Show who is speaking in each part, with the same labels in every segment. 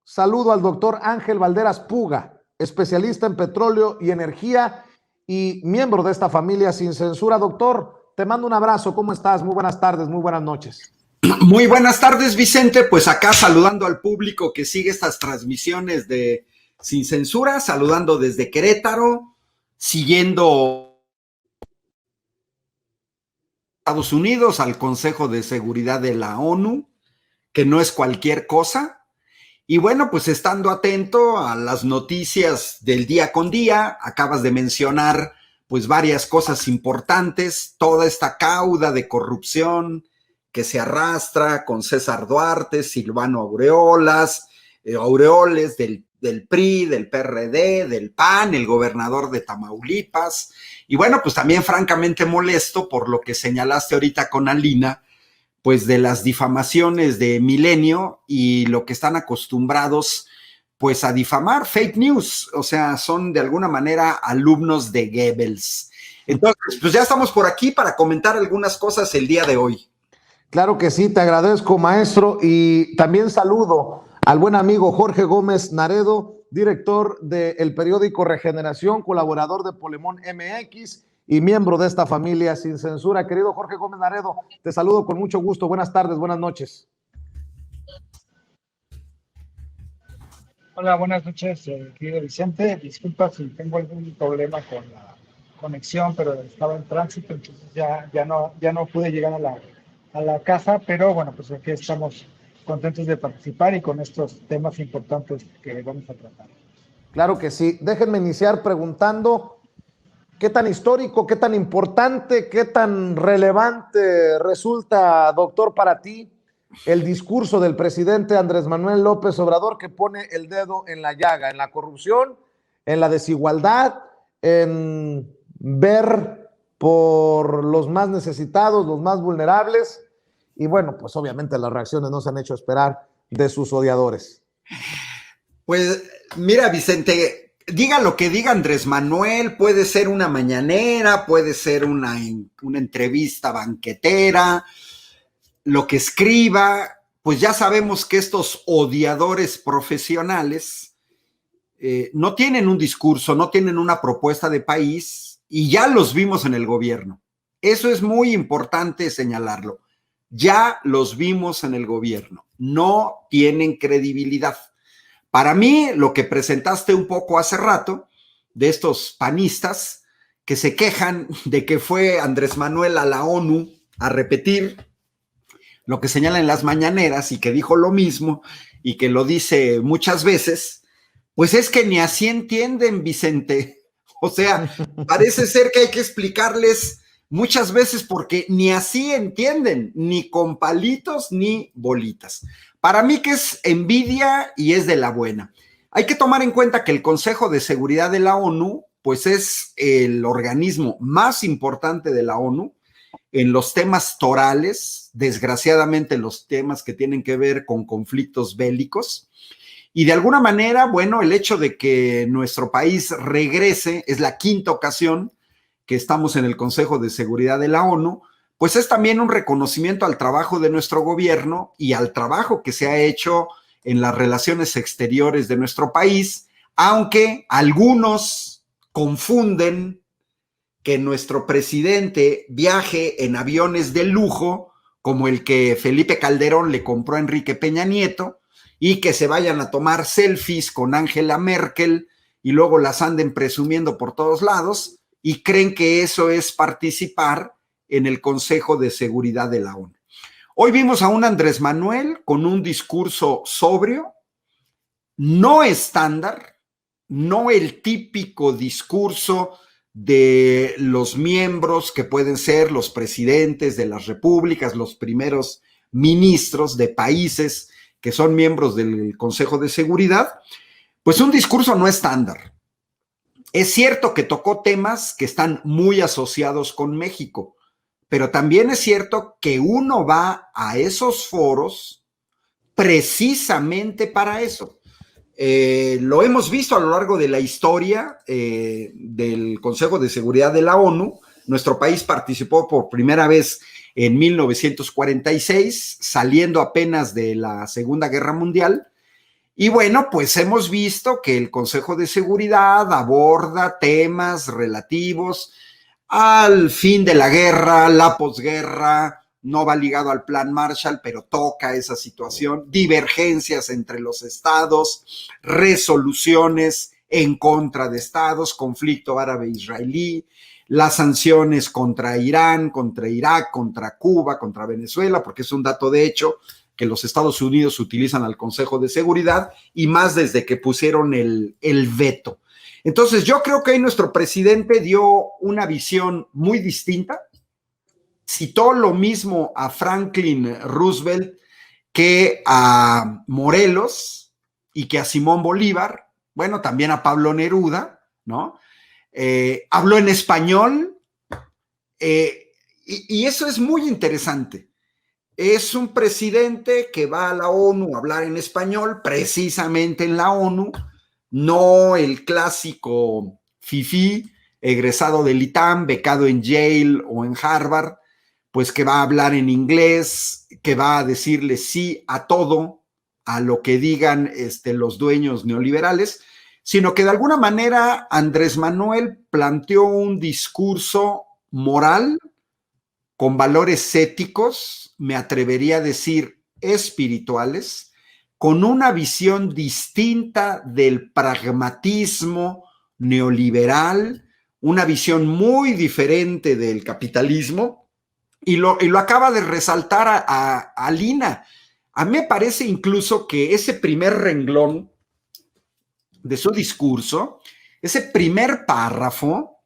Speaker 1: Saludo al doctor Ángel Valderas Puga, especialista en petróleo y energía y miembro de esta familia Sin Censura. Doctor, te mando un abrazo. ¿Cómo estás? Muy buenas tardes, muy buenas noches.
Speaker 2: Muy buenas tardes, Vicente. Pues acá saludando al público que sigue estas transmisiones de Sin Censura, saludando desde Querétaro, siguiendo Estados Unidos al Consejo de Seguridad de la ONU, que no es cualquier cosa. Y bueno, pues estando atento a las noticias del día con día, acabas de mencionar pues varias cosas importantes, toda esta cauda de corrupción que se arrastra con César Duarte, Silvano Aureoles del PRI, del PRD, del PAN, el gobernador de Tamaulipas. Y bueno, pues también francamente molesto por lo que señalaste ahorita con Alina, pues de las difamaciones de Milenio y lo que están acostumbrados pues a difamar, fake news, o sea, son de alguna manera alumnos de Goebbels. Entonces, pues ya estamos por aquí para comentar algunas cosas el día de hoy.
Speaker 1: Claro que sí, te agradezco, maestro, y también saludo al buen amigo Jorge Gómez Naredo, director del periódico Regeneración, colaborador de Polemón MX y miembro de esta familia Sin Censura. Querido Jorge Gómez Naredo, te saludo con mucho gusto. Buenas tardes, buenas noches.
Speaker 3: Hola, buenas noches, querido Vicente. Disculpa si tengo algún problema con la conexión, pero estaba en tránsito, entonces ya no pude llegar a la casa, pero bueno, pues aquí estamos contentos de participar y con estos temas importantes que vamos a tratar.
Speaker 1: Claro que sí. Déjenme iniciar preguntando qué tan histórico, qué tan importante, qué tan relevante resulta, doctor, para ti el discurso del presidente Andrés Manuel López Obrador, que pone el dedo en la llaga, en la corrupción, en la desigualdad, en ver por los más necesitados, los más vulnerables. Y bueno, pues obviamente las reacciones no se han hecho esperar de sus odiadores.
Speaker 2: Pues mira, Vicente, diga lo que diga Andrés Manuel, puede ser una mañanera, puede ser una entrevista banquetera, lo que escriba, pues ya sabemos que estos odiadores profesionales no tienen un discurso, no tienen una propuesta de país y ya los vimos en el gobierno. Eso es muy importante señalarlo. Ya los vimos en el gobierno. No tienen credibilidad. Para mí, lo que presentaste un poco hace rato de estos panistas que se quejan de que fue Andrés Manuel a la ONU a repetir lo que señala en las mañaneras y que dijo lo mismo y que lo dice muchas veces, pues es que ni así entienden, Vicente. O sea, parece ser que hay que explicarles muchas veces porque ni así entienden, ni con palitos ni bolitas. Para mí que es envidia y es de la buena. Hay que tomar en cuenta que el Consejo de Seguridad de la ONU, pues es el organismo más importante de la ONU en los temas torales, desgraciadamente los temas que tienen que ver con conflictos bélicos. Y de alguna manera, bueno, el hecho de que nuestro país regrese, es la quinta ocasión que estamos en el Consejo de Seguridad de la ONU, pues es también un reconocimiento al trabajo de nuestro gobierno y al trabajo que se ha hecho en las relaciones exteriores de nuestro país, aunque algunos confunden que nuestro presidente viaje en aviones de lujo, como el que Felipe Calderón le compró a Enrique Peña Nieto, y que se vayan a tomar selfies con Angela Merkel y luego las anden presumiendo por todos lados y creen que eso es participar en el Consejo de Seguridad de la ONU. Hoy vimos a un Andrés Manuel con un discurso sobrio, no estándar, no el típico discurso de los miembros que pueden ser los presidentes de las repúblicas, los primeros ministros de países que son miembros del Consejo de Seguridad, pues un discurso no estándar. Es cierto que tocó temas que están muy asociados con México, pero también es cierto que uno va a esos foros precisamente para eso. Lo hemos visto a lo largo de la historia del Consejo de Seguridad de la ONU. Nuestro país participó por primera vez en 1946, saliendo apenas de la Segunda Guerra Mundial, Y bueno, pues hemos visto que el Consejo de Seguridad aborda temas relativos al fin de la guerra, la posguerra, no va ligado al Plan Marshall, pero toca esa situación, divergencias entre los estados, resoluciones en contra de estados, conflicto árabe-israelí, las sanciones contra Irán, contra Irak, contra Cuba, contra Venezuela, porque es un dato de hecho que los Estados Unidos utilizan al Consejo de Seguridad y más desde que pusieron el veto. Entonces yo creo que ahí nuestro presidente dio una visión muy distinta, citó lo mismo a Franklin Roosevelt que a Morelos y que a Simón Bolívar, bueno, también a Pablo Neruda, ¿no? Habló en español y eso es muy interesante. Es un presidente que va a la ONU a hablar en español, precisamente en la ONU, no el clásico fifí, egresado del ITAM, becado en Yale o en Harvard, pues que va a hablar en inglés, que va a decirle sí a todo, a lo que digan los dueños neoliberales, sino que de alguna manera Andrés Manuel planteó un discurso moral con valores éticos, me atrevería a decir espirituales, con una visión distinta del pragmatismo neoliberal, una visión muy diferente del capitalismo, y lo acaba de resaltar a Lina. A mí me parece incluso que ese primer renglón de su discurso, ese primer párrafo,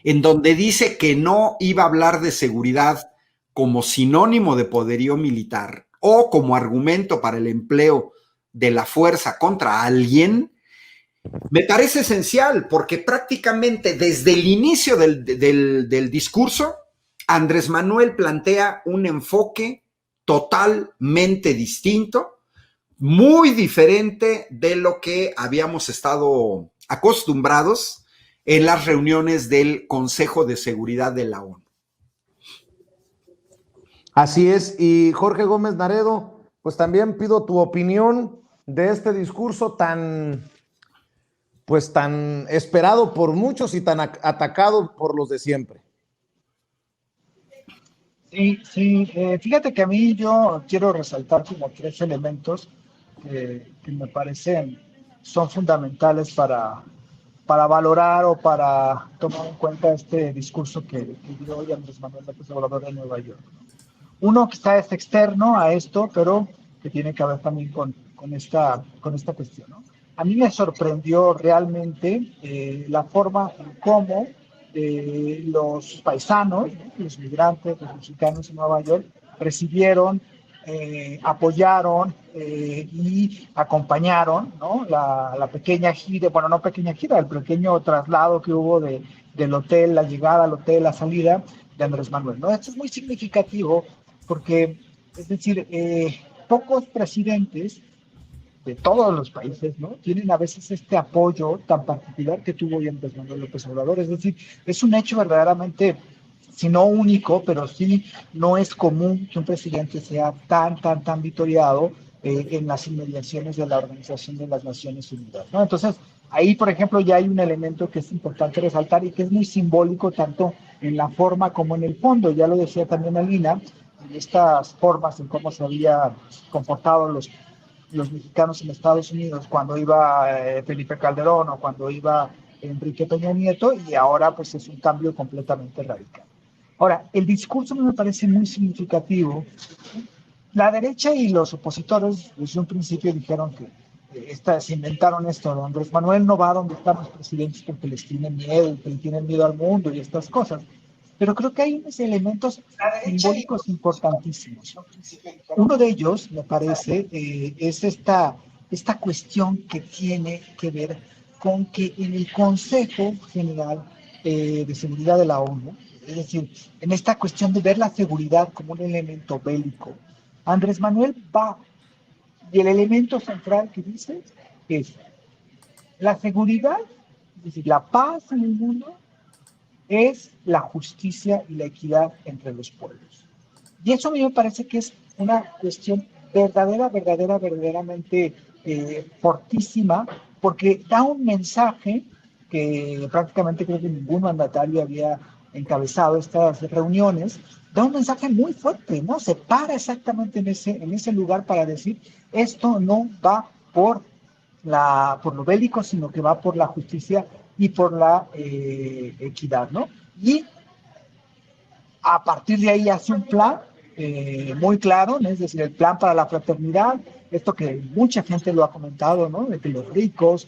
Speaker 2: en donde dice que no iba a hablar de seguridad como sinónimo de poderío militar o como argumento para el empleo de la fuerza contra alguien, me parece esencial, porque prácticamente desde el inicio del discurso, Andrés Manuel plantea un enfoque totalmente distinto, muy diferente de lo que habíamos estado acostumbrados en las reuniones del Consejo de Seguridad de la ONU.
Speaker 1: Así es, y Jorge Gómez Naredo, pues también pido tu opinión de este discurso tan esperado por muchos y tan atacado por los de siempre.
Speaker 3: Sí, fíjate que a mí yo quiero resaltar como tres elementos que me parecen son fundamentales para valorar o para tomar en cuenta este discurso que dio hoy Andrés Manuel López Obrador de Nueva York. Uno quizá es externo a esto, pero que tiene que ver también con esta cuestión, ¿no? A mí me sorprendió realmente la forma en cómo los paisanos, ¿no? Los migrantes, los mexicanos en Nueva York, recibieron, apoyaron y acompañaron, ¿no? La pequeña gira, bueno, no pequeña gira, el pequeño traslado que hubo del hotel, la llegada al hotel, la salida de Andrés Manuel, ¿no? Esto es muy significativo porque, es decir, pocos presidentes de todos los países, ¿no? Tienen a veces este apoyo tan particular que tuvo hoy Andrés Manuel López Obrador. Es decir, es un hecho verdaderamente, si no único, pero sí no es común que un presidente sea tan vitoriado en las inmediaciones de la Organización de las Naciones Unidas, ¿no? Entonces, ahí, por ejemplo, ya hay un elemento que es importante resaltar y que es muy simbólico tanto en la forma como en el fondo. Ya lo decía también Alina, en estas formas en cómo se había comportado los mexicanos en Estados Unidos cuando iba Felipe Calderón o cuando iba Enrique Peña Nieto, y ahora pues es un cambio completamente radical. Ahora, el discurso me parece muy significativo. La derecha y los opositores desde un principio dijeron que se inventaron esto, ¿no? Andrés Manuel no va donde están los presidentes porque les tienen miedo, que le tienen miedo al mundo y estas cosas. Pero creo que hay unos elementos simbólicos importantísimos. Uno de ellos, me parece, es esta cuestión que tiene que ver con que en el Consejo General de Seguridad de la ONU, es decir, en esta cuestión de ver la seguridad como un elemento bélico, Andrés Manuel va, y el elemento central que dice es la seguridad, es decir, la paz en el mundo, es la justicia y la equidad entre los pueblos. Y eso a mí me parece que es una cuestión verdaderamente fortísima, porque da un mensaje que prácticamente creo que ningún mandatario había encabezado estas reuniones, da un mensaje muy fuerte, ¿no? Se para exactamente en ese lugar para decir, esto no va por lo bélico, sino que va por la justicia y por la equidad, ¿no? Y a partir de ahí hace un plan muy claro, ¿no? Es decir, el plan para la fraternidad, esto que mucha gente lo ha comentado, ¿no? De que los ricos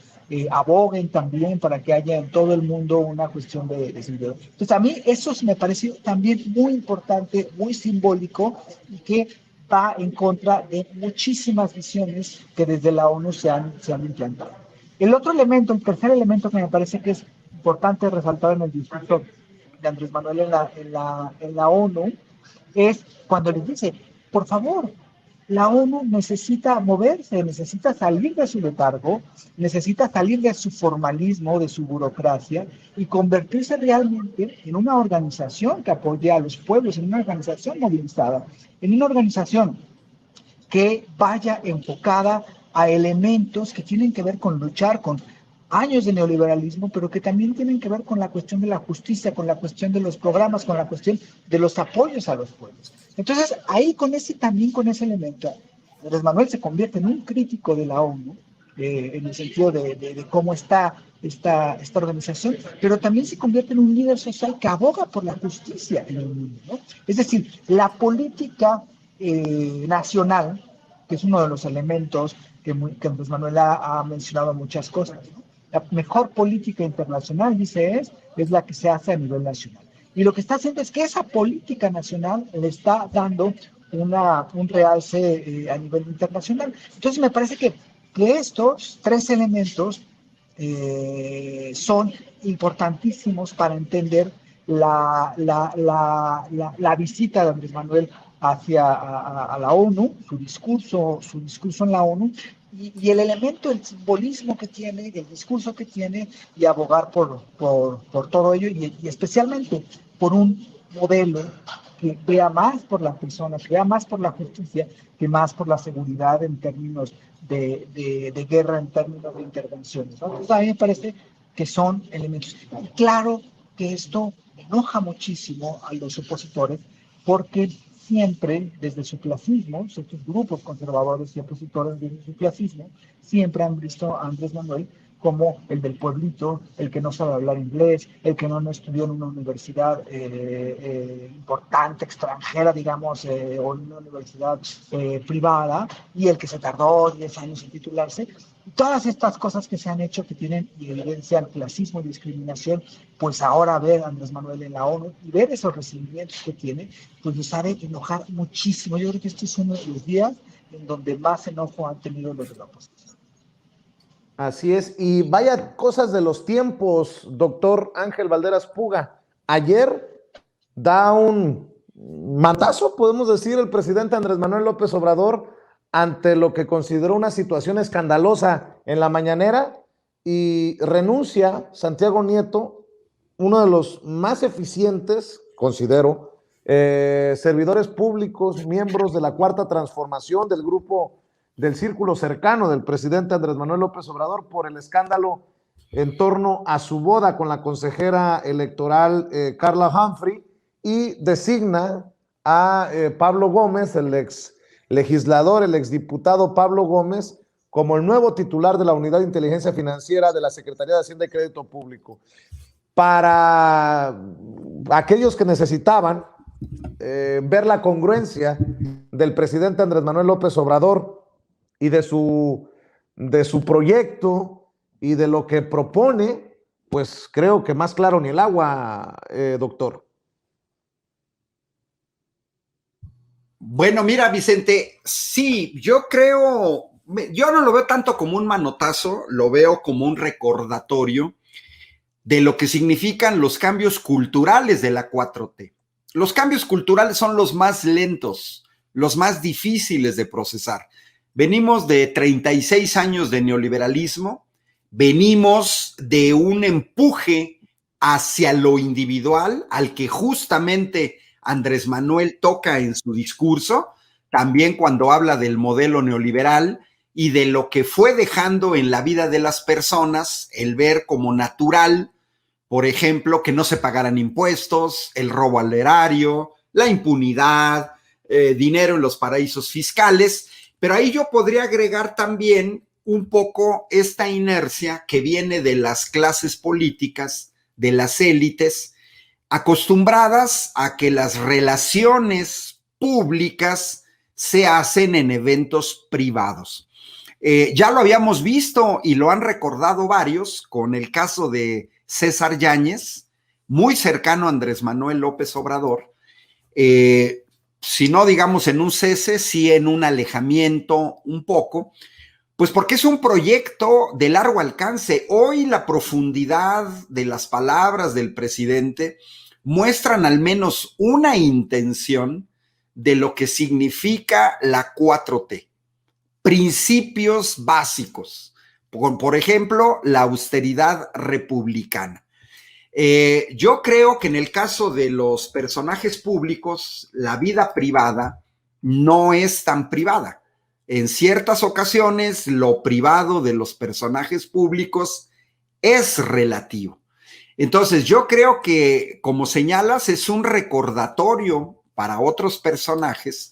Speaker 3: aboguen también para que haya en todo el mundo una cuestión de seguridad. Entonces, a mí eso me pareció también muy importante, muy simbólico, y que va en contra de muchísimas visiones que desde la ONU se han implantado. El otro elemento, el tercer elemento que me parece que es importante resaltar en el discurso de Andrés Manuel en la ONU, es cuando les dice, por favor, la ONU necesita moverse, necesita salir de su letargo, necesita salir de su formalismo, de su burocracia, y convertirse realmente en una organización que apoye a los pueblos, en una organización movilizada, en una organización que vaya enfocada a elementos que tienen que ver con luchar con años de neoliberalismo, pero que también tienen que ver con la cuestión de la justicia, con la cuestión de los programas, con la cuestión de los apoyos a los pueblos. Entonces, ahí también con ese elemento, Andrés Manuel se convierte en un crítico de la ONU, en el sentido de cómo está esta organización, pero también se convierte en un líder social que aboga por la justicia en el mundo, ¿no? Es decir, la política nacional, que es uno de los elementos que Andrés Manuel ha mencionado muchas cosas, ¿no? La mejor política internacional, dice, es la que se hace a nivel nacional. Y lo que está haciendo es que esa política nacional le está dando un realce a nivel internacional. Entonces me parece que estos tres elementos son importantísimos para entender la visita de Andrés Manuel hacia a la ONU, su discurso en la ONU, y el elemento, el simbolismo que tiene, el discurso que tiene, y abogar por todo ello, y especialmente por un modelo que vea más por la persona, que vea más por la justicia, que más por la seguridad en términos de guerra, en términos de intervenciones, ¿no? Entonces a mí me parece que son elementos. Y claro que esto enoja muchísimo a los opositores, porque siempre, desde su clasismo, estos grupos conservadores y opositores desde su clasismo, siempre han visto a Andrés Manuel como el del pueblito, el que no sabe hablar inglés, el que no estudió en una universidad importante, extranjera, digamos, o en una universidad privada, y el que se tardó 10 años en titularse. Todas estas cosas que se han hecho, que tienen y evidencian clasismo y discriminación, pues ahora ver a Andrés Manuel en la ONU y ver esos recibimientos que tiene, pues nos ha de enojar muchísimo. Yo creo que este es uno de los días en donde más enojo han tenido los de la oposición.
Speaker 1: Así es, y vaya cosas de los tiempos, doctor Ángel Valderas Puga. Ayer da un matazo, podemos decir, el presidente Andrés Manuel López Obrador ante lo que consideró una situación escandalosa en la mañanera, y renuncia Santiago Nieto, uno de los más eficientes, considero, servidores públicos, miembros de la Cuarta Transformación, del grupo del círculo cercano del presidente Andrés Manuel López Obrador, por el escándalo en torno a su boda con la consejera electoral Carla Humphrey, y designa a Pablo Gómez, el ex legislador, el exdiputado Pablo Gómez, como el nuevo titular de la Unidad de Inteligencia Financiera de la Secretaría de Hacienda y Crédito Público. Para aquellos que necesitaban ver la congruencia del presidente Andrés Manuel López Obrador y de su proyecto y de lo que propone, pues creo que más claro ni el agua, doctor.
Speaker 2: Bueno, mira, Vicente, sí, yo no lo veo tanto como un manotazo, lo veo como un recordatorio de lo que significan los cambios culturales de la 4T. Los cambios culturales son los más lentos, los más difíciles de procesar. Venimos de 36 años de neoliberalismo, venimos de un empuje hacia lo individual, al que justamente Andrés Manuel toca en su discurso, también cuando habla del modelo neoliberal, y de lo que fue dejando en la vida de las personas el ver como natural, por ejemplo, que no se pagaran impuestos, el robo al erario, la impunidad, dinero en los paraísos fiscales, pero ahí yo podría agregar también un poco esta inercia que viene de las clases políticas, de las élites, acostumbradas a que las relaciones públicas se hacen en eventos privados. Ya lo habíamos visto y lo han recordado varios con el caso de César Yáñez, muy cercano a Andrés Manuel López Obrador, si no digamos en un cese, sí en un alejamiento un poco, pues porque es un proyecto de largo alcance. Hoy la profundidad de las palabras del presidente muestran al menos una intención de lo que significa la 4T. Principios básicos, por ejemplo, la austeridad republicana. Yo creo que en el caso de los personajes públicos, la vida privada no es tan privada. En ciertas ocasiones, lo privado de los personajes públicos es relativo. Entonces, yo creo que, como señalas, es un recordatorio para otros personajes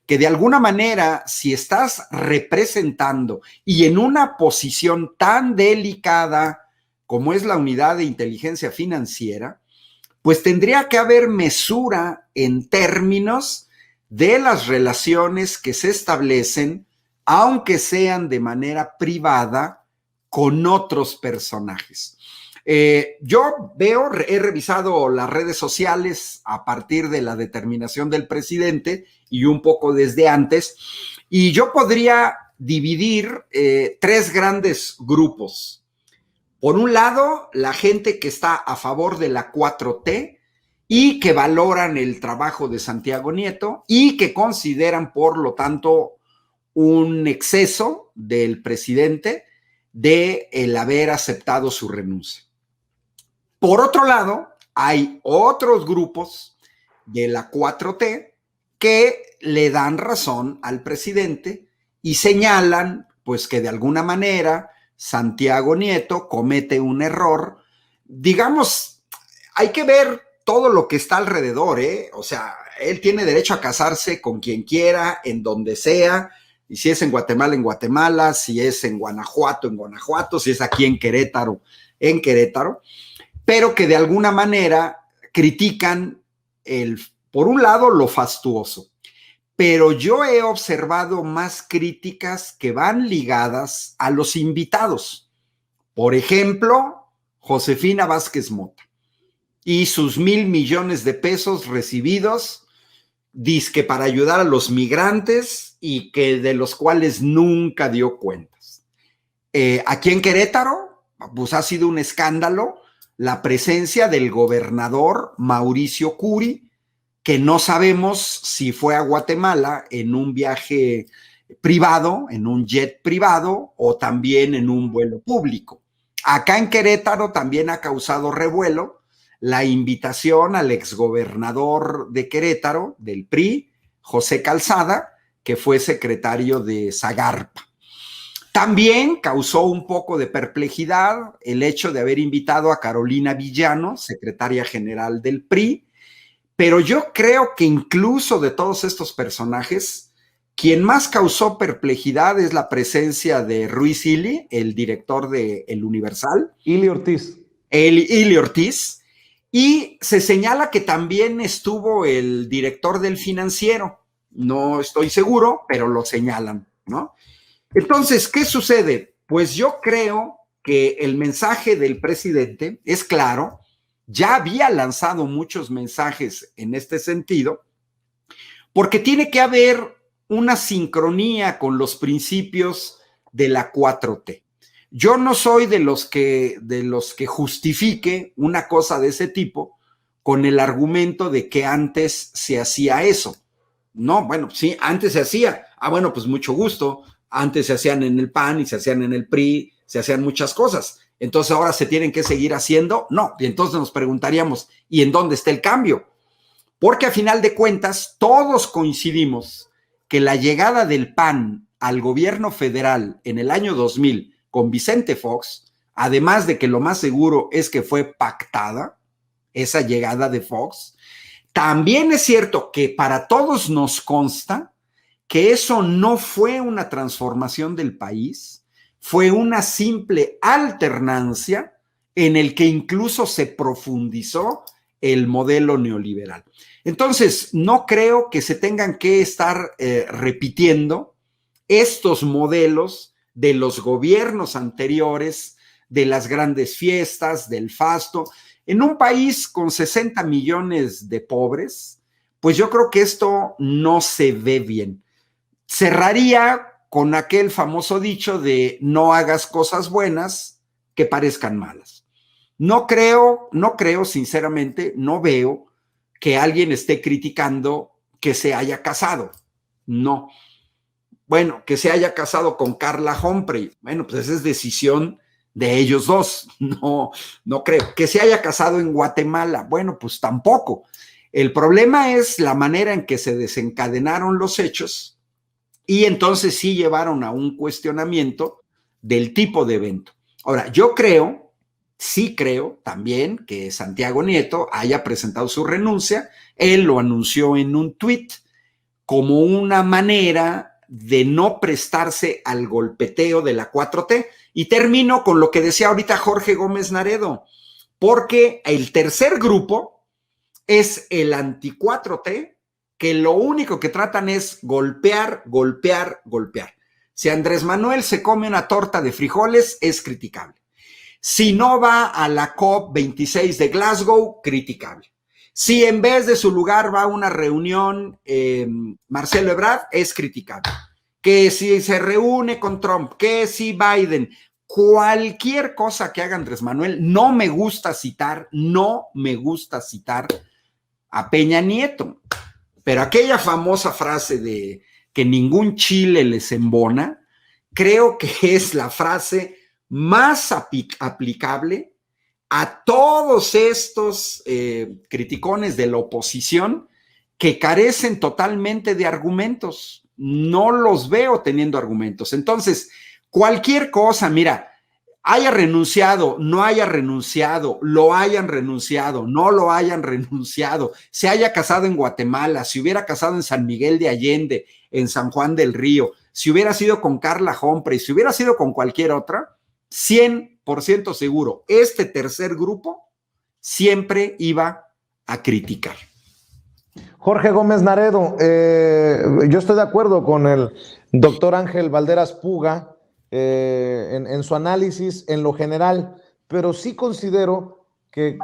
Speaker 2: que de alguna manera, si estás representando y en una posición tan delicada como es la unidad de inteligencia financiera, pues tendría que haber mesura en términos de las relaciones que se establecen, aunque sean de manera privada, con otros personajes. Yo he revisado las redes sociales a partir de la determinación del presidente y un poco desde antes, y yo podría dividir tres grandes grupos. Por un lado, la gente que está a favor de la 4T y que valoran el trabajo de Santiago Nieto y que consideran, por lo tanto, un exceso del presidente de el haber aceptado su renuncia. Por otro lado, hay otros grupos de la 4T que le dan razón al presidente y señalan, pues, que de alguna manera Santiago Nieto comete un error. Digamos, hay que ver todo lo que está alrededor, ¿eh? O sea, él tiene derecho a casarse con quien quiera, en donde sea, y si es en Guatemala, si es en Guanajuato, si es aquí en Querétaro, pero que de alguna manera critican por un lado, lo fastuoso. Pero yo he observado más críticas que van ligadas a los invitados. Por ejemplo, Josefina Vázquez Mota y sus 1,000 millones de pesos recibidos, dizque para ayudar a los migrantes y que de los cuales nunca dio cuentas. Aquí en Querétaro, pues ha sido un escándalo la presencia del gobernador Mauricio Curi, que no sabemos si fue a Guatemala en un viaje privado, en un jet privado o también en un vuelo público. Acá en Querétaro también ha causado revuelo la invitación al exgobernador de Querétaro, del PRI, José Calzada, que fue secretario de Zagarpa. También causó un poco de perplejidad el hecho de haber invitado a Carolina Villano, secretaria general del PRI, pero yo creo que incluso de todos estos personajes, quien más causó perplejidad es la presencia de Ruiz Ili, el director de El Universal.
Speaker 1: Ili Ortiz.
Speaker 2: Ili Ortiz. Y se señala que también estuvo el director del Financiero. No estoy seguro, pero lo señalan, ¿no? Entonces, ¿qué sucede? Pues yo creo que el mensaje del presidente es claro. Ya había lanzado muchos mensajes en este sentido, porque tiene que haber una sincronía con los principios de la 4T. Yo no soy de los que justifique una cosa de ese tipo con el argumento de que antes se hacía eso. No, bueno, sí, antes se hacía. Bueno, pues mucho gusto. Antes se hacían en el PAN y se hacían en el PRI, se hacían muchas cosas. Entonces ahora se tienen que seguir haciendo. No, y entonces nos preguntaríamos, ¿y en dónde está el cambio? Porque a final de cuentas todos coincidimos que la llegada del PAN al gobierno federal en el año 2000 con Vicente Fox, además de que lo más seguro es que fue pactada esa llegada de Fox, también es cierto que para todos nos consta que eso no fue una transformación del país, fue una simple alternancia en el que incluso se profundizó el modelo neoliberal. Entonces, no creo que se tengan que estar repitiendo estos modelos de los gobiernos anteriores, de las grandes fiestas, del fasto. En un país con 60 millones de pobres, pues yo creo que esto no se ve bien. Cerraría con aquel famoso dicho de no hagas cosas buenas que parezcan malas. No creo, sinceramente, no veo que alguien esté criticando que se haya casado. No. Bueno, que se haya casado con Carla Humphrey. Bueno, pues esa es decisión de ellos dos. No creo. Que se haya casado en Guatemala. Bueno, pues tampoco. El problema es la manera en que se desencadenaron los hechos y entonces sí llevaron a un cuestionamiento del tipo de evento. Ahora, yo creo, sí creo también que Santiago Nieto haya presentado su renuncia. Él lo anunció en un tuit como una manera de no prestarse al golpeteo de la 4T. Y termino con lo que decía ahorita Jorge Gómez Naredo, porque el tercer grupo es el anti-4T, que lo único que tratan es golpear, golpear, golpear. Si Andrés Manuel se come una torta de frijoles, es criticable. Si no va a la COP26 de Glasgow, criticable. Si en vez de su lugar va a una reunión Marcelo Ebrard, es criticable. Que si se reúne con Trump, que si Biden, cualquier cosa que haga Andrés Manuel, no me gusta citar a Peña Nieto. Pero aquella famosa frase de que ningún chile les embona, creo que es la frase más aplicable a todos estos criticones de la oposición que carecen totalmente de argumentos. No los veo teniendo argumentos. Entonces, cualquier cosa, mira, haya renunciado, no haya renunciado, lo hayan renunciado, no lo hayan renunciado, se haya casado en Guatemala, si hubiera casado en San Miguel de Allende, en San Juan del Río, si hubiera sido con Carla Humphrey, si hubiera sido con cualquier otra, 100% seguro, este tercer grupo siempre iba a criticar.
Speaker 1: Jorge Gómez Naredo, yo estoy de acuerdo con el doctor Ángel Valderas Puga en su análisis en lo general, pero sí considero que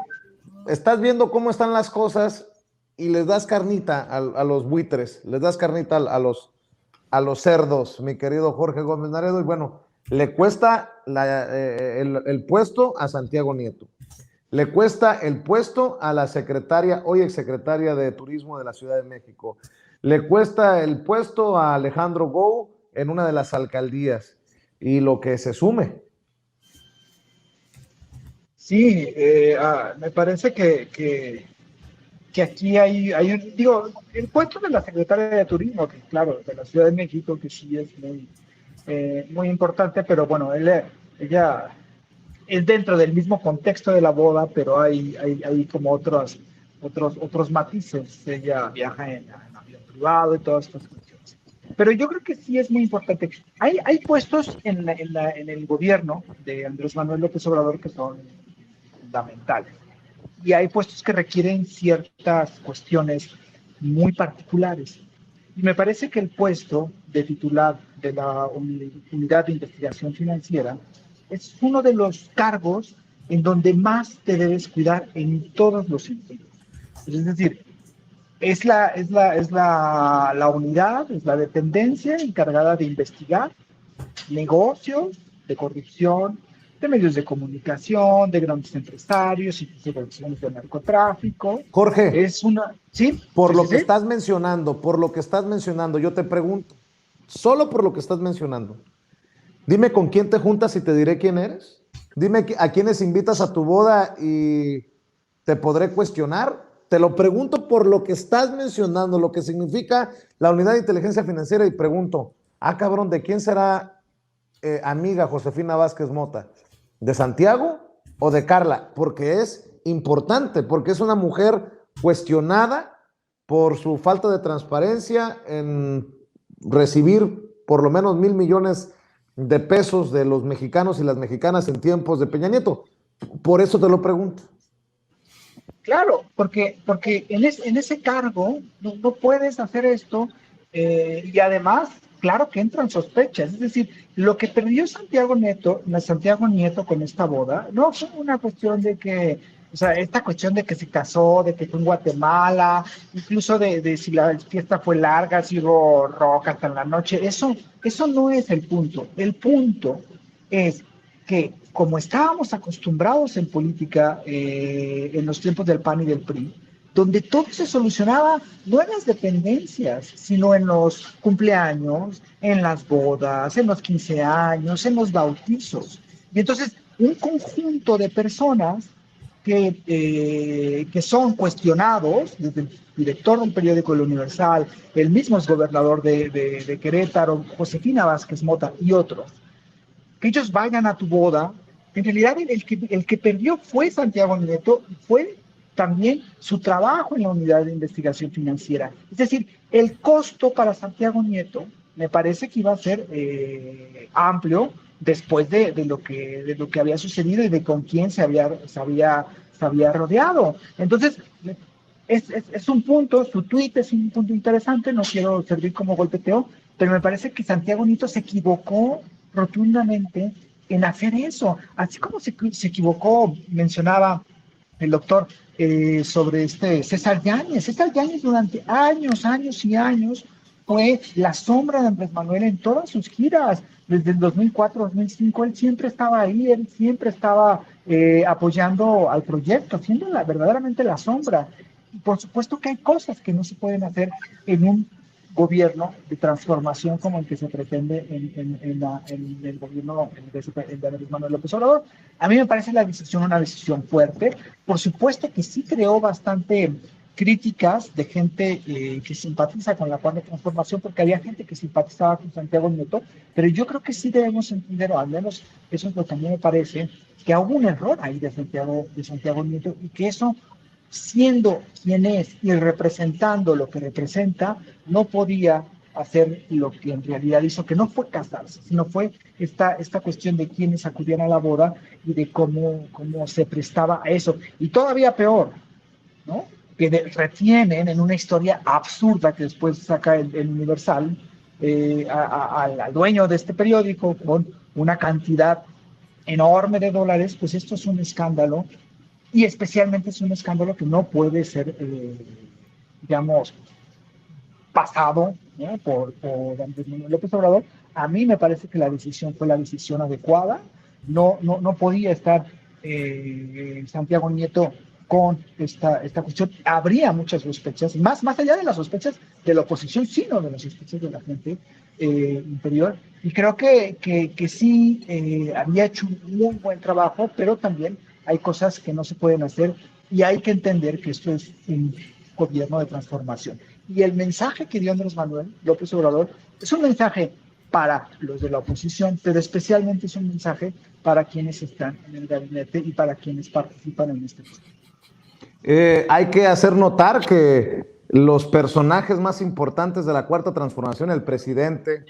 Speaker 1: estás viendo cómo están las cosas y les das carnita a los buitres, les das carnita a los cerdos, mi querido Jorge Gómez Naredo, y bueno, le cuesta el puesto a Santiago Nieto. Le cuesta el puesto a la secretaria, hoy exsecretaria de Turismo de la Ciudad de México. Le cuesta el puesto a Alejandro Gou en una de las alcaldías. Y lo que se sume.
Speaker 3: Sí, me parece que aquí hay el puesto de la secretaria de Turismo, que claro, de la Ciudad de México, que sí es muy importante, pero bueno, ella es dentro del mismo contexto de la boda, pero hay como otros matices. Ella viaja en avión privado y todas estas cuestiones. Pero yo creo que sí es muy importante. Hay puestos en el gobierno de Andrés Manuel López Obrador que son fundamentales. Y hay puestos que requieren ciertas cuestiones muy particulares. Y me parece que el puesto de titular de la Unidad de Investigación Financiera es uno de los cargos en donde más te debes cuidar en todos los sentidos. Es decir, es la unidad, es la dependencia encargada de investigar negocios de corrupción, de medios de comunicación, de grandes empresarios, instituciones de narcotráfico.
Speaker 1: Jorge,
Speaker 3: es una... ¿Sí?
Speaker 1: Por
Speaker 3: ¿Sí,
Speaker 1: lo
Speaker 3: sí,
Speaker 1: que
Speaker 3: sí?
Speaker 1: estás mencionando, yo te pregunto, solo por lo que estás mencionando, dime con quién te juntas y te diré quién eres. Dime a quiénes invitas a tu boda y te podré cuestionar. Te lo pregunto por lo que estás mencionando, lo que significa la unidad de inteligencia financiera y pregunto, Ah, cabrón, ¿de quién será amiga Josefina Vázquez Mota? ¿De Santiago o de Carla? Porque es importante, porque es una mujer cuestionada por su falta de transparencia en recibir por lo menos 1,000 millones de pesos de los mexicanos y las mexicanas en tiempos de Peña Nieto. Por eso te lo pregunto.
Speaker 3: Claro, porque en ese cargo no puedes hacer esto, y además, claro que entran sospechas. Es decir, lo que perdió Santiago Nieto con esta boda, no fue una cuestión de que, o sea, esta cuestión de que se casó, de que fue en Guatemala, incluso de si la fiesta fue larga, si hubo rock hasta en la noche, eso no es el punto. El punto es que como estábamos acostumbrados en política, en los tiempos del PAN y del PRI, donde todo se solucionaba no en las dependencias, sino en los cumpleaños, en las bodas, en los 15 años, en los bautizos. Y entonces, un conjunto de personas que son cuestionados, desde el director del periódico El Universal, el mismo exgobernador de Querétaro, Josefina Vázquez Mota y otros, que ellos vayan a tu boda. En realidad el que perdió fue Santiago Nieto, fue también su trabajo en la unidad de investigación financiera. Es decir, el costo para Santiago Nieto me parece que iba a ser amplio después de lo que había sucedido y de con quién se había rodeado. Entonces, es un punto, su tuit es un punto interesante, no quiero servir como golpeteo, pero me parece que Santiago Nieto se equivocó rotundamente en hacer eso. Así como se equivocó, mencionaba el doctor, sobre César Yáñez. César Yáñez durante años y años fue la sombra de Andrés Manuel en todas sus giras. Desde el 2004-2005 él siempre estaba ahí, él siempre estaba apoyando al proyecto, siendo verdaderamente la sombra. Y por supuesto que hay cosas que no se pueden hacer en un gobierno de transformación como el que se pretende en el gobierno de Andrés Manuel López Obrador. A mí me parece la decisión una decisión fuerte. Por supuesto que sí creó bastante críticas de gente que simpatiza con la Cuarta Transformación, porque había gente que simpatizaba con Santiago Nieto, pero yo creo que sí debemos entender, o al menos eso es lo que a mí me parece, que hubo un error ahí de Santiago Nieto, y que eso, siendo quien es y representando lo que representa, no podía hacer lo que en realidad hizo, que no fue casarse, sino fue esta cuestión de quienes acudían a la boda y de cómo se prestaba a eso. Y todavía peor, ¿no? Que retienen en una historia absurda que después saca el Universal, al dueño de este periódico con una cantidad enorme de dólares. Pues esto es un escándalo, y especialmente es un escándalo que no puede ser, digamos, pasado, ¿no?, por Andrés Manuel López Obrador. A mí me parece que la decisión fue la decisión adecuada. No podía estar Santiago Nieto con esta cuestión. Habría muchas sospechas, más allá de las sospechas de la oposición, sino de las sospechas de la gente interior. Y creo que sí había hecho un muy buen trabajo, pero también hay cosas que no se pueden hacer, y hay que entender que esto es un gobierno de transformación. Y el mensaje que dio Andrés Manuel López Obrador es un mensaje para los de la oposición, pero especialmente es un mensaje para quienes están en el gabinete y para quienes participan en este proceso.
Speaker 1: Hay que hacer notar que los personajes más importantes de la Cuarta Transformación, el presidente,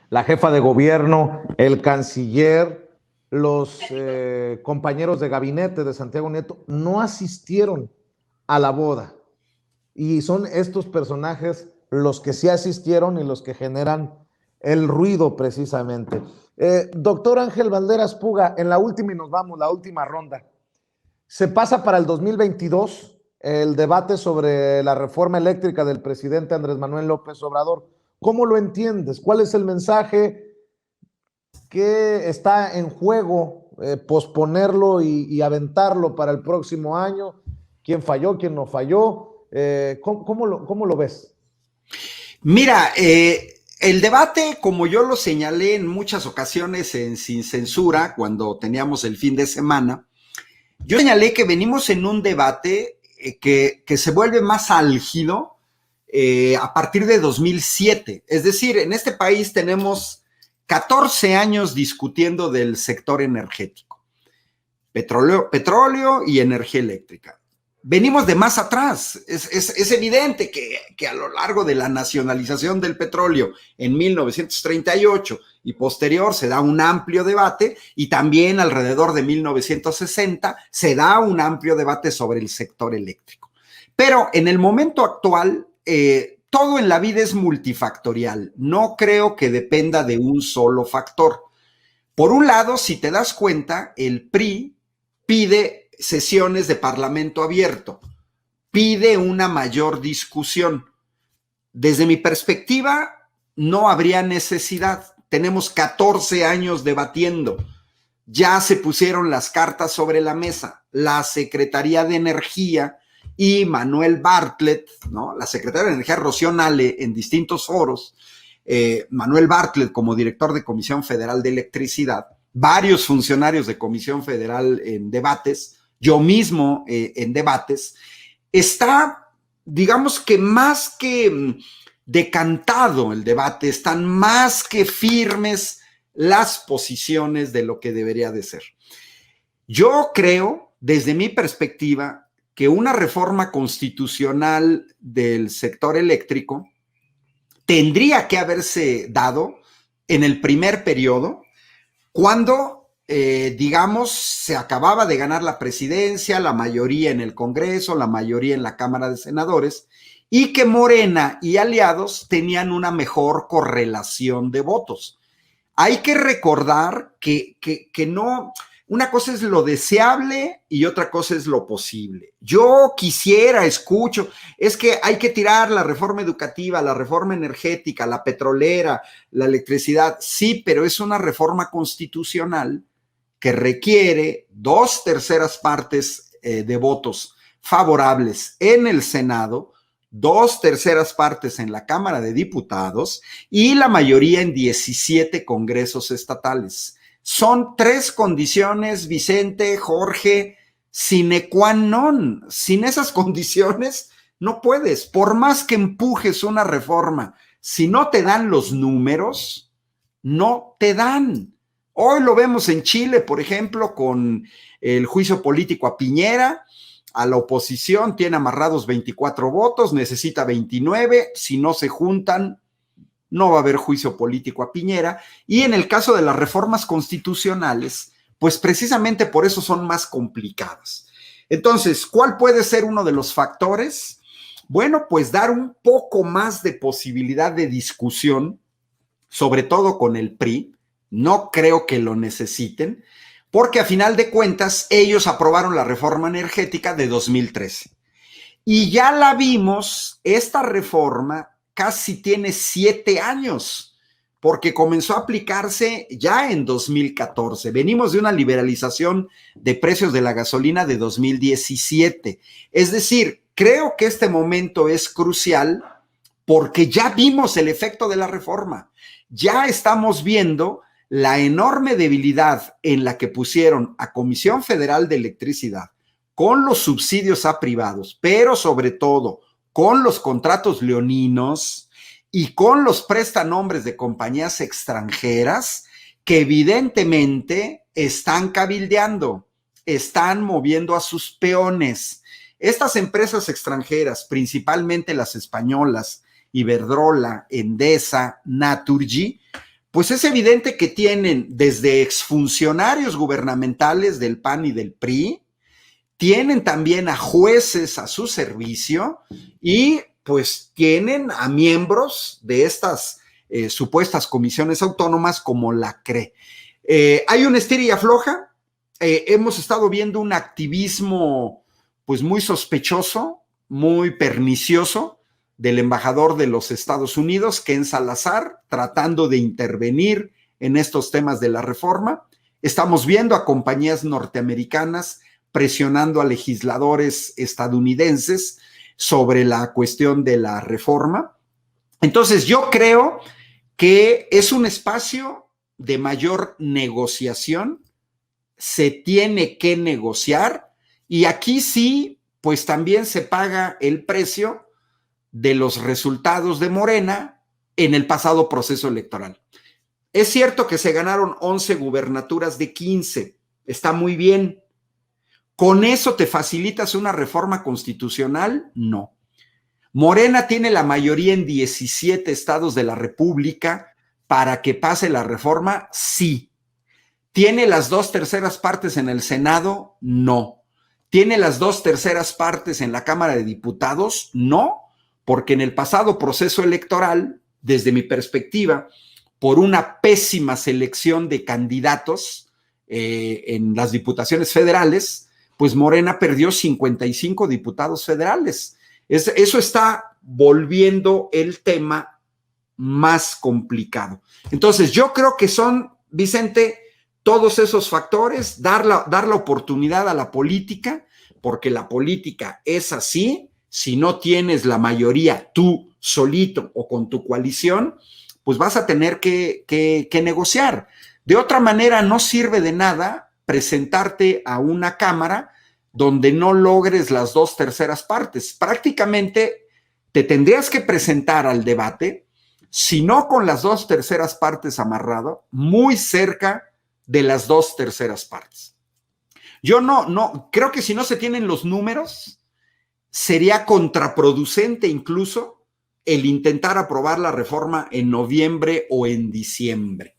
Speaker 1: la jefa de gobierno, el canciller, los compañeros de gabinete de Santiago Nieto, no asistieron a la boda. Y son estos personajes los que sí asistieron y los que generan el ruido precisamente. Doctor Ángel Valderas Puga, en la última, y nos vamos, la última ronda. Se pasa para el 2022 el debate sobre la reforma eléctrica del presidente Andrés Manuel López Obrador. ¿Cómo lo entiendes? ¿Cuál es el mensaje? ¿Qué está en juego? ¿Posponerlo y aventarlo para el próximo año? ¿Quién falló? ¿Quién no falló? ¿Cómo lo ves?
Speaker 2: Mira, el debate, como yo lo señalé en muchas ocasiones en Sin Censura, cuando teníamos el fin de semana, yo señalé que venimos en un debate que se vuelve más álgido a partir de 2007. Es decir, en este país tenemos 14 años discutiendo del sector energético, petróleo y energía eléctrica. Venimos de más atrás. Es evidente que a lo largo de la nacionalización del petróleo en 1938 y posterior se da un amplio debate, y también alrededor de 1960 se da un amplio debate sobre el sector eléctrico. Pero en el momento actual, todo en la vida es multifactorial. No creo que dependa de un solo factor. Por un lado, si te das cuenta, el PRI pide sesiones de parlamento abierto, pide una mayor discusión. Desde mi perspectiva, no habría necesidad. Tenemos 14 años debatiendo. Ya se pusieron las cartas sobre la mesa. La Secretaría de Energía y Manuel Bartlett, ¿no? La Secretaria de Energía, Rocío Nale, en distintos foros, Manuel Bartlett como director de Comisión Federal de Electricidad, varios funcionarios de Comisión Federal en debates, yo mismo en debates, está, digamos que más que decantado el debate, están más que firmes las posiciones de lo que debería de ser. Yo creo, desde mi perspectiva, que una reforma constitucional del sector eléctrico tendría que haberse dado en el primer periodo, cuando digamos, se acababa de ganar la presidencia, la mayoría en el Congreso, la mayoría en la Cámara de Senadores, y que Morena y aliados tenían una mejor correlación de votos. Hay que recordar que no, una cosa es lo deseable y otra cosa es lo posible. Yo quisiera, escucho, es que hay que tirar la reforma educativa, la reforma energética, la petrolera, la electricidad. Sí, pero es una reforma constitucional que requiere 2/3 partes de votos favorables en el Senado, 2/3 partes en la Cámara de Diputados y la mayoría en 17 congresos estatales. Son 3 condiciones, Vicente, Jorge, sine qua non. Sin esas condiciones no puedes, por más que empujes una reforma, si no te dan los números, no te dan. Hoy lo vemos en Chile, por ejemplo, con el juicio político a Piñera. A la oposición tiene amarrados 24 votos, necesita 29. Si no se juntan, no va a haber juicio político a Piñera. Y en el caso de las reformas constitucionales, pues precisamente por eso son más complicadas. Entonces, ¿cuál puede ser uno de los factores? Bueno, pues dar un poco más de posibilidad de discusión, sobre todo con el PRI. No creo que lo necesiten, porque a final de cuentas ellos aprobaron la reforma energética de 2013. Y ya la vimos, esta reforma casi tiene 7 años, porque comenzó a aplicarse ya en 2014. Venimos de una liberalización de precios de la gasolina de 2017. Es decir, creo que este momento es crucial porque ya vimos el efecto de la reforma. Ya estamos viendo la enorme debilidad en la que pusieron a Comisión Federal de Electricidad con los subsidios a privados, pero sobre todo con los contratos leoninos y con los prestanombres de compañías extranjeras que evidentemente están cabildeando, están moviendo a sus peones. Estas empresas extranjeras, principalmente las españolas, Iberdrola, Endesa, Naturgy, pues es evidente que tienen desde exfuncionarios gubernamentales del PAN y del PRI, tienen también a jueces a su servicio y pues tienen a miembros de estas supuestas comisiones autónomas como la CRE. Hay un estira y afloja, hemos estado viendo un activismo pues muy sospechoso, muy pernicioso, del embajador de los Estados Unidos, Ken Salazar, tratando de intervenir en estos temas de la reforma. Estamos viendo a compañías norteamericanas presionando a legisladores estadounidenses sobre la cuestión de la reforma. Entonces, yo creo que es un espacio de mayor negociación, se tiene que negociar, y aquí sí, pues también se paga el precio de los resultados de Morena en el pasado proceso electoral. Es cierto que se ganaron 11 gubernaturas de 15, está muy bien. ¿Con eso te facilitas una reforma constitucional? No. Morena tiene la mayoría en 17 estados de la República para que pase la reforma, sí. ¿Tiene las 2/3 partes en el Senado? No. ¿Tiene las 2/3 partes en la Cámara de Diputados? No, porque en el pasado proceso electoral, desde mi perspectiva, por una pésima selección de candidatos en las diputaciones federales, pues Morena perdió 55 diputados federales. Eso está volviendo el tema más complicado. Entonces, yo creo que son, Vicente, todos esos factores, dar la oportunidad a la política, porque la política es así. Si no tienes la mayoría tú solito o con tu coalición, pues vas a tener que negociar. De otra manera, no sirve de nada presentarte a una cámara donde no logres las 2/3 partes. Prácticamente te tendrías que presentar al debate, si no con las 2/3 partes amarrado, muy cerca de las 2/3 partes. Yo no, creo que si no se tienen los números, sería contraproducente incluso el intentar aprobar la reforma en noviembre o en diciembre.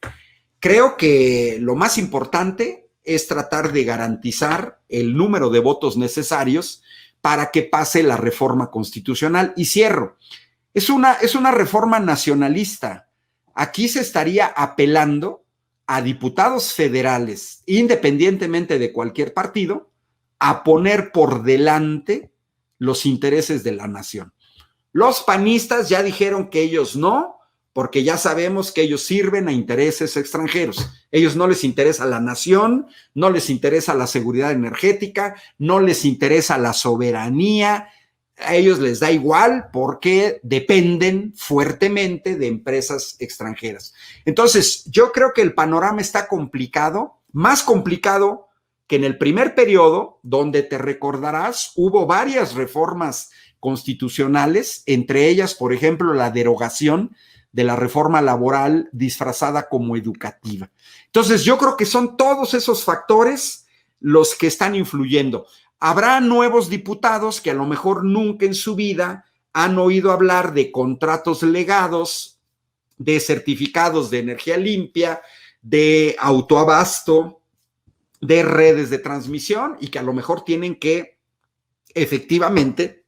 Speaker 2: Creo que lo más importante es tratar de garantizar el número de votos necesarios para que pase la reforma constitucional. Y cierro, es una reforma nacionalista. Aquí se estaría apelando a diputados federales, independientemente de cualquier partido, a poner por delante los intereses de la nación. Los panistas ya dijeron que ellos no, porque ya sabemos que ellos sirven a intereses extranjeros. Ellos no les interesa la nación, no les interesa la seguridad energética, no les interesa la soberanía, a ellos les da igual porque dependen fuertemente de empresas extranjeras. Entonces, yo creo que el panorama está complicado, más complicado que en el primer periodo, donde te recordarás, hubo varias reformas constitucionales, entre ellas, por ejemplo, la derogación de la reforma laboral disfrazada como educativa. Entonces, yo creo que son todos esos factores los que están influyendo. Habrá nuevos diputados que a lo mejor nunca en su vida han oído hablar de contratos legados, de certificados de energía limpia, de autoabasto, de redes de transmisión, y que a lo mejor tienen que efectivamente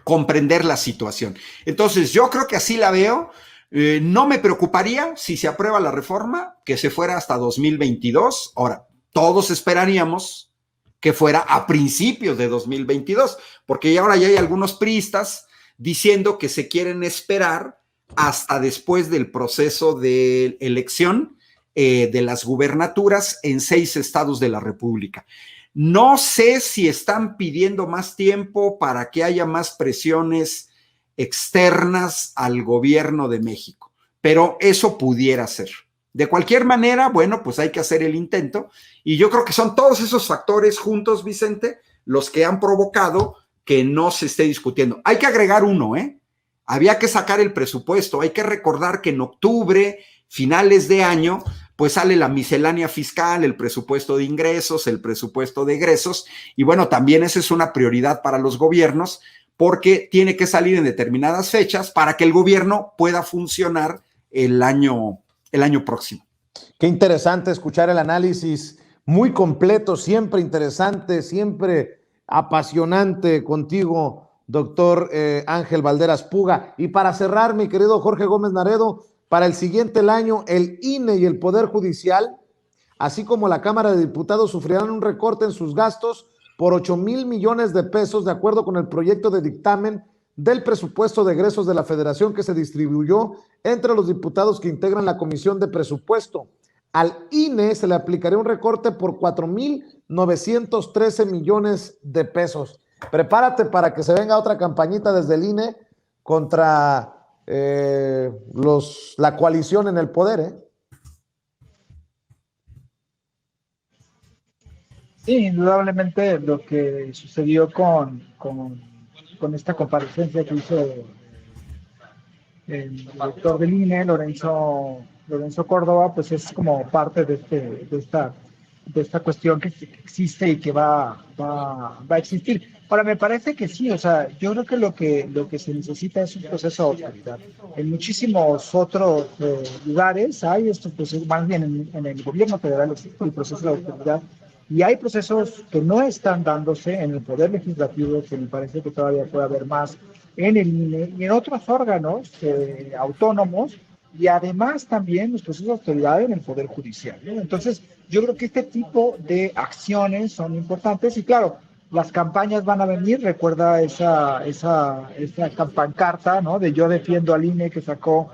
Speaker 2: comprender la situación. Entonces, yo creo que así la veo. No me preocuparía si se aprueba la reforma que se fuera hasta 2022. Ahora, todos esperaríamos que fuera a principios de 2022, porque ahora ya hay algunos priistas diciendo que se quieren esperar hasta después del proceso de elección de las gubernaturas en 6 estados de la República. No sé si están pidiendo más tiempo para que haya más presiones externas al gobierno de México, pero eso pudiera ser. De cualquier manera, bueno, pues hay que hacer el intento, y yo creo que son todos esos factores juntos, Vicente, los que han provocado que no se esté discutiendo. Hay que agregar uno, había que sacar el presupuesto. Hay que recordar que en octubre, finales de año, pues sale la miscelánea fiscal, el presupuesto de ingresos, el presupuesto de egresos, y bueno, también esa es una prioridad para los gobiernos, porque tiene que salir en determinadas fechas para que el gobierno pueda funcionar el año próximo.
Speaker 1: Qué interesante escuchar el análisis, muy completo, siempre interesante, siempre apasionante contigo, doctor Ángel Valderas Puga. Y para cerrar, mi querido Jorge Gómez Naredo, para el siguiente año, el INE y el Poder Judicial, así como la Cámara de Diputados, sufrirán un recorte en sus gastos por 8,000 millones de pesos, de acuerdo con el proyecto de dictamen del presupuesto de egresos de la Federación que se distribuyó entre los diputados que integran la Comisión de Presupuesto. Al INE se le aplicaría un recorte por 4,913 millones de pesos. Prepárate para que se venga otra campañita desde el INE contra la coalición en el poder,
Speaker 3: Sí, indudablemente lo que sucedió con con esta comparecencia que hizo el director del INE, Lorenzo Córdoba, pues es como parte de esta cuestión que existe y que va a existir. Ahora, me parece que sí, o sea, yo creo que lo que se necesita es un proceso de autoridad. En muchísimos otros lugares hay estos procesos, más bien en el gobierno federal existe el proceso de autoridad, y hay procesos que no están dándose en el Poder Legislativo, que me parece que todavía puede haber más en el INE y en otros órganos autónomos, y además también los procesos de autoridad en el Poder Judicial, ¿no? Entonces, yo creo que este tipo de acciones son importantes y claro, las campañas van a venir. Recuerda esa pancarta, ¿no? De yo defiendo al INE que sacó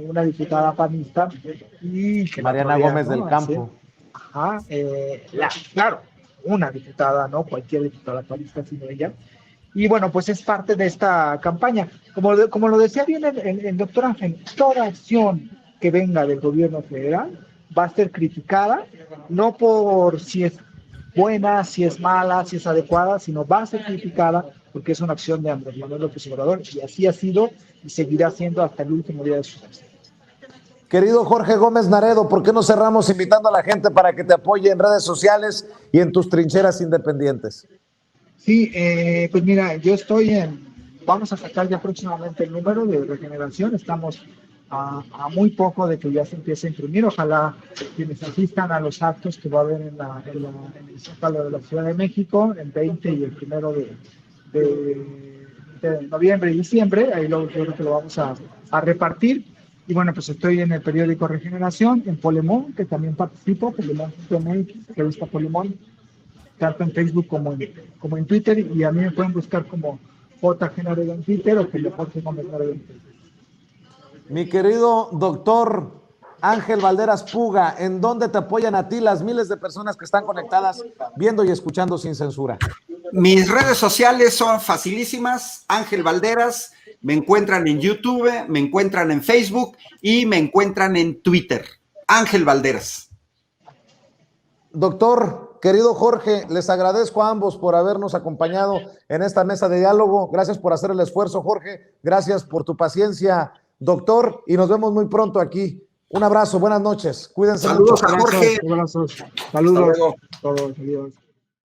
Speaker 3: una diputada panista y que
Speaker 1: Mariana Gómez del Campo.
Speaker 3: Ajá, claro, una diputada, no cualquier diputada panista, sino ella. Y bueno, pues es parte de esta campaña. Como lo decía bien el doctor Ángel, toda acción que venga del gobierno federal va a ser criticada, no por si es buena, si es mala, si es adecuada, sino va a ser criticada porque es una acción de Andrés Manuel López Obrador, y así ha sido y seguirá siendo hasta el último día de su vida.
Speaker 1: Querido Jorge Gómez Naredo, ¿por qué no cerramos invitando a la gente para que te apoye en redes sociales y en tus trincheras independientes?
Speaker 3: Sí, pues mira, vamos a sacar ya próximamente el número de Regeneración. Estamos a muy poco de que ya se empiece a imprimir. Ojalá quienes asistan a los actos que va a haber en el Zócalo de la Ciudad de México, el 20 y el 1 de noviembre y diciembre, ahí yo creo que lo vamos a repartir. Y bueno, pues estoy en el periódico Regeneración, en Polemón, que también participo, Polemón.mx, revista Polemón, tanto en Facebook como en Twitter, y a mí me pueden buscar como JG Naredo en Twitter o como Jorge Gómez Naredo en Twitter.
Speaker 1: Mi querido doctor Ángel Valderas Puga, ¿en dónde te apoyan a ti las miles de personas que están conectadas viendo y escuchando Sin Censura?
Speaker 2: Mis redes sociales son facilísimas, Ángel Valderas, me encuentran en YouTube, me encuentran en Facebook y me encuentran en Twitter, Ángel Valderas.
Speaker 1: Doctor, querido Jorge, les agradezco a ambos por habernos acompañado en esta mesa de diálogo. Gracias por hacer el esfuerzo, Jorge. Gracias por tu paciencia, doctor, y nos vemos muy pronto aquí. Un abrazo, buenas noches. Cuídense
Speaker 2: Saludos
Speaker 1: mucho.
Speaker 2: a Jorge.
Speaker 3: Abrazos. Saludos. Todos, adiós.